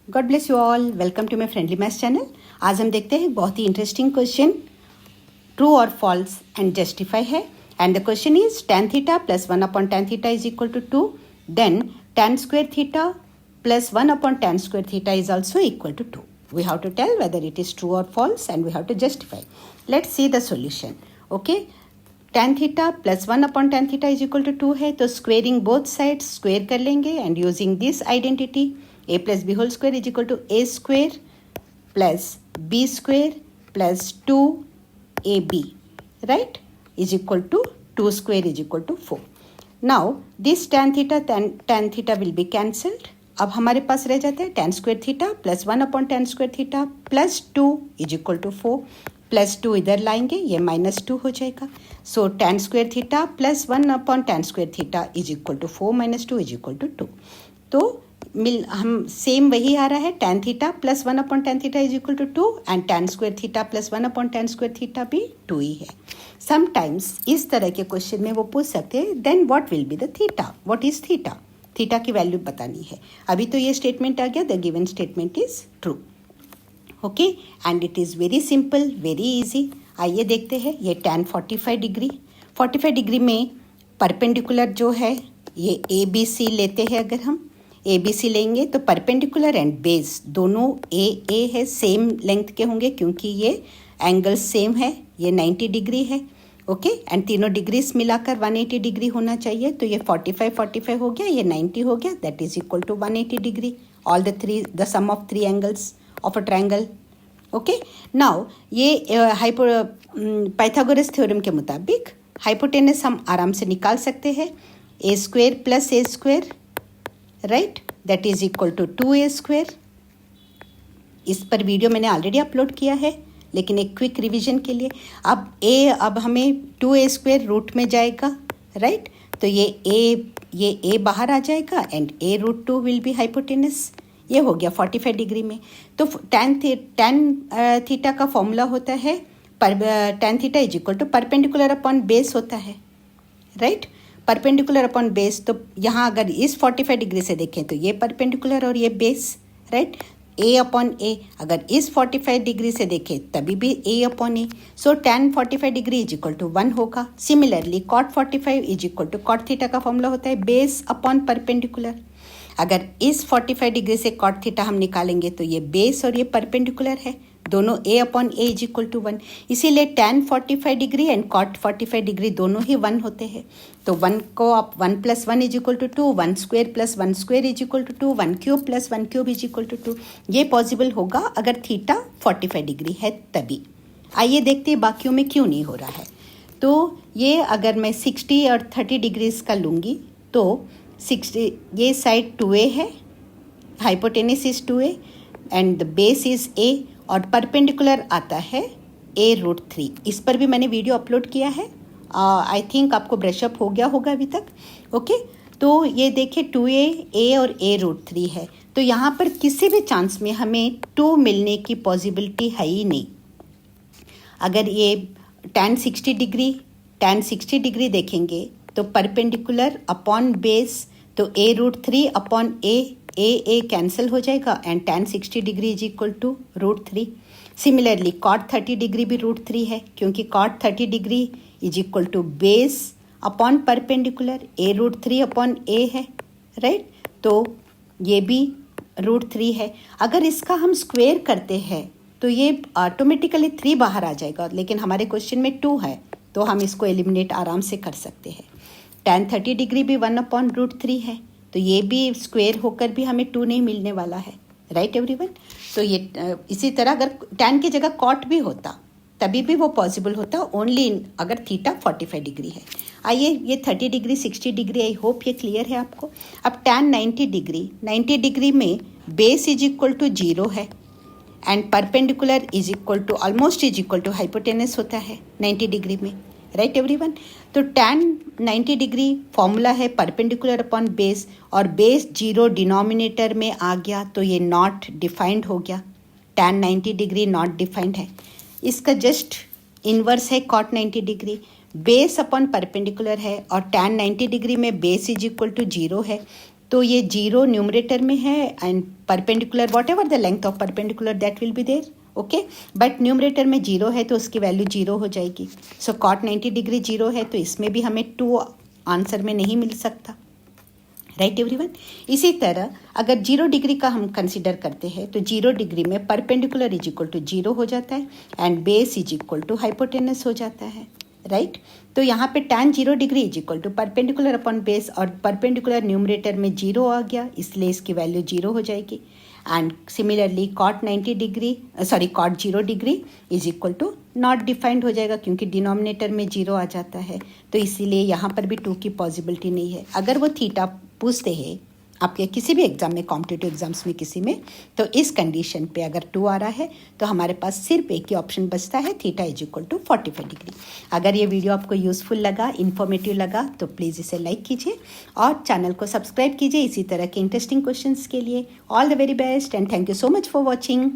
God bless you all. Welcome to my friendly maths channel. आज हम देखते हैं बहुत ही इंटरेस्टिंग क्वेश्चन, ट्रू और फॉल्स एंड जस्टिफाई है। And the question is tan theta plus 1 upon tan theta is equal to 2, then tan square theta plus 1 upon tan square theta is also equal to 2. We have to tell whether it is true or false and we have to justify. Let's see the solution. Okay, tan theta plus 1 upon tan theta is equal to 2 है, तो squaring both sides square कर लेंगे and using this identity a plus b whole square is equal to a square plus b square plus 2ab, right, is equal to 2 square is equal to 4. Now this tan theta will be cancelled. अब हमारे पास रह जाता है tan square theta plus 1 upon tan square theta plus 2 is equal to 4. Plus 2 इधर लाएंगे, ये -2 हो जाएगा. So tan square theta plus 1 upon tan square theta is equal to 4 - 2 is equal to 2. तो हम सेम वही आ रहा है, tan theta plus 1 upon tan theta is equal to 2 and tan square theta plus 1 upon tan square theta भी 2 ही है. Sometimes इस तरह के क्वेश्चन में वो पूछ सकते हैं then what will be the theta, what is theta, theta की वैल्यू बतानी है. अभी तो ये स्टेटमेंट आ गया, the given statement is true. Okay, and it is very simple, very easy. आइए देखते हैं. ये tan 45 डिग्री में परपेंडिकुलर जो है ये ए बी सी लेते हैं. अगर हम ए बी सी लेंगे तो परपेंडिकुलर एंड बेस दोनों ए है, सेम लेंथ के होंगे क्योंकि ये एंगल सेम है. ये 90 डिग्री है. ओके, एंड तीनों डिग्रीज मिलाकर 180 डिग्री होना चाहिए. तो ये 45 हो गया, ये 90 हो गया, that is equal to 180 degree. All the sum of 3 angles of a triangle. Okay, now ये पाइथागोरस थ्योरम के मुताबिक हाइपोटेनस हम आराम से निकाल सकते हैं. A square plus A square, right, that is equal to 2a². इस पर वीडियो मैंने ऑलरेडी अपलोड किया है, लेकिन एक क्विक रिवीजन के लिए. अब हमें 2a² रूट में जाएगा, राइट. तो ये a बाहर आ जाएगा and a√2 will be hypotenuse. ये हो गया 45 डिग्री में. तो tan थीटा का फॉर्मूला होता है tan theta is equal to perpendicular upon base होता है, राइट. परपेंडिकुलर अपॉन बेस, तो यहाँ अगर इस 45 डिग्री से देखें तो ये परपेंडिकुलर और ये base, right. a upon a, अगर इस 45 डिग्री से देखें तभी भी a upon a. So tan 45 degree is equal to 1 होगा. Similarly cot 45 is equal to cot theta का फॉर्मूला होता है बेस अपॉन परपेंडिकुलर. अगर इस 45 डिग्री से cot थीटा हम निकालेंगे तो ये बेस और ये परपेंडिकुलर है, दोनों a upon a is equal to 1. इसीलिए tan 45 degree and cot 45 degree दोनों ही 1 होते हैं. तो 1 को आप 1 + 1 is equal to 2, 1² + 1² is equal to 2, 1³ + 1³ is equal to 2. ये पॉसिबल होगा अगर थीटा 45 डिग्री है तभी. आइए देखते हैं बाकियों में क्यों नहीं हो रहा है. तो ये अगर मैं 60 और 30 डिग्रीज का लूँगी तो 60, ये साइड 2a है, hypotenuse is 2a and the base is a और परपेंडिकुलर आता है a√3. इस पर भी मैंने वीडियो अपलोड किया है. आई थिंक आपको ब्रशअप हो गया होगा अभी तक. ओके, तो ये देखिए 2a, a और a√3 है. तो यहाँ पर किसी भी चांस में हमें 2 मिलने की पॉसिबिलिटी है ही नहीं. अगर ये tan 60 डिग्री देखेंगे तो परपेंडिकुलर अपॉन बेस, तो a√3 अपॉन a कैंसिल हो जाएगा and tan 60 degree is equal to √3. Similarly cot 30 degree भी √3 है क्योंकि cot 30 degree is equal to base upon perpendicular, a√3 upon a है, राइट. तो ये भी √3 है. अगर इसका हम स्क्वेयर करते हैं तो ये ऑटोमेटिकली 3 बाहर आ जाएगा, लेकिन हमारे क्वेश्चन में 2 है तो हम इसको एलिमिनेट आराम से कर सकते हैं. tan 30 डिग्री भी 1 अपॉन √3 है, तो ये भी स्क्वेयर होकर भी हमें 2 नहीं मिलने वाला है, राइट एवरीवन. तो ये इसी तरह अगर tan की जगह cot भी होता तभी भी वो पॉसिबल होता, ओनली अगर थीटा 45 डिग्री है. आइए ये 30 डिग्री 60 डिग्री, आई होप ये क्लियर है आपको. अब tan 90 डिग्री में बेस इज इक्वल टू 0 है and perpendicular is equal to almost is equal to hypotenuse होता है 90 डिग्री में, राइट एवरीवन. तो tan 90 डिग्री फॉर्मूला है परपेंडिकुलर अपॉन बेस और बेस 0 डिनोमिनेटर में आ गया तो ये नॉट डिफाइंड हो गया. tan 90 डिग्री नॉट डिफाइंड है. इसका जस्ट इन्वर्स है cot 90 degree. Base upon perpendicular है और tan 90 डिग्री में बेस इज इक्वल टू 0 है तो ये जीरो न्यूमरेटर में है and perpendicular whatever the length of perpendicular that will be there, okay. But numerator में जीरो है तो उसकी वैल्यू जीरो हो जाएगी। सो कॉट 90 डिग्री जीरो है तो इसमें भी हमें 2 आंसर में नहीं मिल सकता, राइट एवरीवन। इसी तरह अगर 0 डिग्री का हम कंसिडर करते हैं तो 0 डिग्री में परपेंडिकुलर इज इक्वल टू 0 हो जाता है and base is equal to hypotenuse हो जाता है, राइट। तो यहाँ पे tan 0 degree is equal to perpendicular upon base और परपेंडिकुलर न्यूमरेटर में 0 आ गया इसलिए इसकी वैल्यू 0 हो जाएगी। And similarly cot 90 degree cot 0 degree is equal to not defined हो जाएगा क्योंकि डिनोमिनेटर में 0 आ जाता है, तो इसीलिए यहाँ पर भी 2 की पॉसिबिलिटी नहीं है। अगर वो थीटा पूछते हैं आपके किसी भी एग्जाम में, कॉम्पिटिटिव एग्जाम्स में किसी में, तो इस कंडीशन पे अगर 2 आ रहा है तो हमारे पास सिर्फ एक ही ऑप्शन बचता है, theta is equal to 45 degree. अगर ये वीडियो आपको यूज़फुल लगा, इन्फॉर्मेटिव लगा तो प्लीज़ इसे लाइक कीजिए और चैनल को सब्सक्राइब कीजिए इसी तरह के इंटरेस्टिंग क्वेश्चंस के लिए। All the very best and thank you so much for watching.